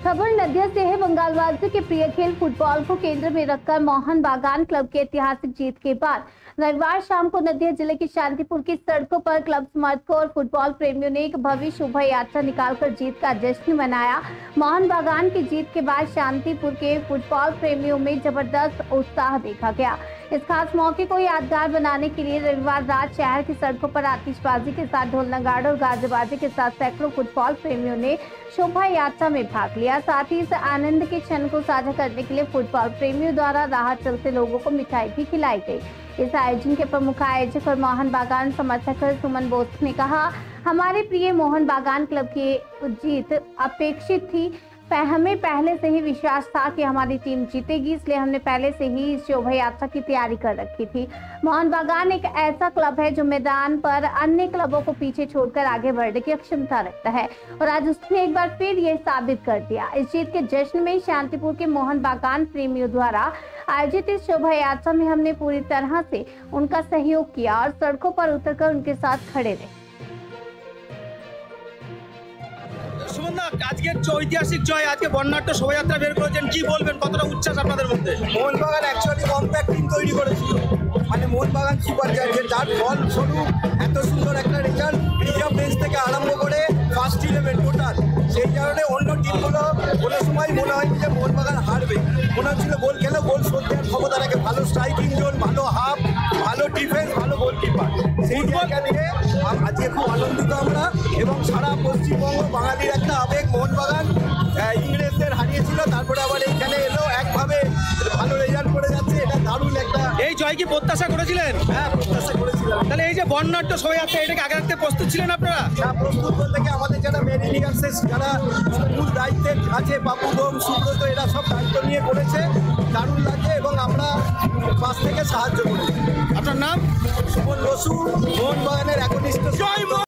खबर नदिया से है। बंगालवासियों के प्रिय खेल फुटबॉल को केंद्र में रखकर मोहन बागान क्लब की ऐतिहासिक जीत के बाद रविवार शाम को नदिया जिले के शांतिपुर की सड़कों पर क्लब समर्थकों और फुटबॉल प्रेमियों ने एक भव्य शोभा यात्रा निकालकर जीत का जश्न मनाया। मोहन बागान की जीत के बाद शांतिपुर के फुटबॉल प्रेमियों में जबरदस्त उत्साह देखा गया। इस खास मौके को यादगार बनाने के लिए रविवार रात शहर की सड़कों पर आतिशबाजी के साथ ढोल नगाड़े और गाजेबाजी के साथ सैकड़ों फुटबॉल प्रेमियों ने शोभा यात्रा में भाग लिया। साथ ही इस आनंद के क्षण को साझा करने के लिए फुटबॉल प्रेमियों द्वारा राह चलते लोगों को मिठाई भी खिलाई गई। इस आयोजन के प्रमुख आयोजक और मोहन बागान समर्थक सुमन बोस ने कहा, हमारे प्रिय मोहन बागान क्लब की जीत अपेक्षित थी। हमें पहले से ही विश्वास था कि हमारी टीम जीतेगी, इसलिए हमने पहले से ही इस शोभा यात्रा की तैयारी कर रखी थी। मोहन बागान एक ऐसा क्लब है जो मैदान पर अन्य क्लबों को पीछे छोड़कर आगे बढ़ने की क्षमता रखता है और आज उसने एक बार फिर ये साबित कर दिया। इस जीत के जश्न में शांतिपुर के मोहन बागान प्रेमियों द्वारा आयोजित इस शोभा यात्रा में हमने पूरी तरह से उनका सहयोग किया और सड़कों पर उतरकर उनके साथ खड़े रहे। ঐতিহাসিক জয়, আজকে বর্ণাঢ্য শোভাযাত্রা বের করেছেন, কি বলবেন, কতটা উচ্ছ্বাস আপনাদের মধ্যে? মোহনবাগান অ্যাকচুয়ালি কম্প্যাক্ট টিম তৈরি করেছিল, মানে মোহনবাগান সুপার জায়ান্ট, যার ফল স্বরূপ এত সুন্দর একটা রেজাল্ট রিজার্ভ বেঞ্চ থেকে আরম্ভ করে ফার্স্ট 11 টোটাল। সেই কারণে অন্য টিমগুলো কোনো সময় মনে হয় যে মোহনবাগান হারবে, মনে হচ্ছিল গোল খেলে গোল শোধ দেওয়ার ক্ষমতা রাখে, ভালো স্ট্রাইকিং জোন, ভালো হাফ, ভালো ডিফেন্স, ভালো গোলকিপার। সেই জায়গা থেকে আজকে খুব আনন্দিত আমরা এবং সারা পশ্চিমবঙ্গ বাঙালির একটা আবেগ। মোহনবাগান ইংরেজদের হারিয়েছিল, তারপরে আবার এইখানে এলো, একভাবে ভালো রেজাল্ট করে যাচ্ছে, এটা দারুণ একটা। এই জয় কি প্রত্যাশা করেছিলেন? হ্যাঁ, প্রত্যাশা করেছিলাম। তাহলে এই যে বর্ণাঢ্য শোভাযাত্রা, এটাকে আগে রাখতে প্রস্তুত ছিলেন আপনারা? হ্যাঁ, প্রস্তুত বলতে কি আমাদের যারা মেন লিডার্স, যারা মূল দায়িত্বে আছে, বাবু বোম, সুব্রত, এরা সব দায়িত্ব নিয়ে করেছে, দারুণ লাগছে এবং আমরা পাশ থেকে সাহায্য করেছি। আপনার নাম? সুমন বসু, মোহনবাগানের একনিষ্ঠ।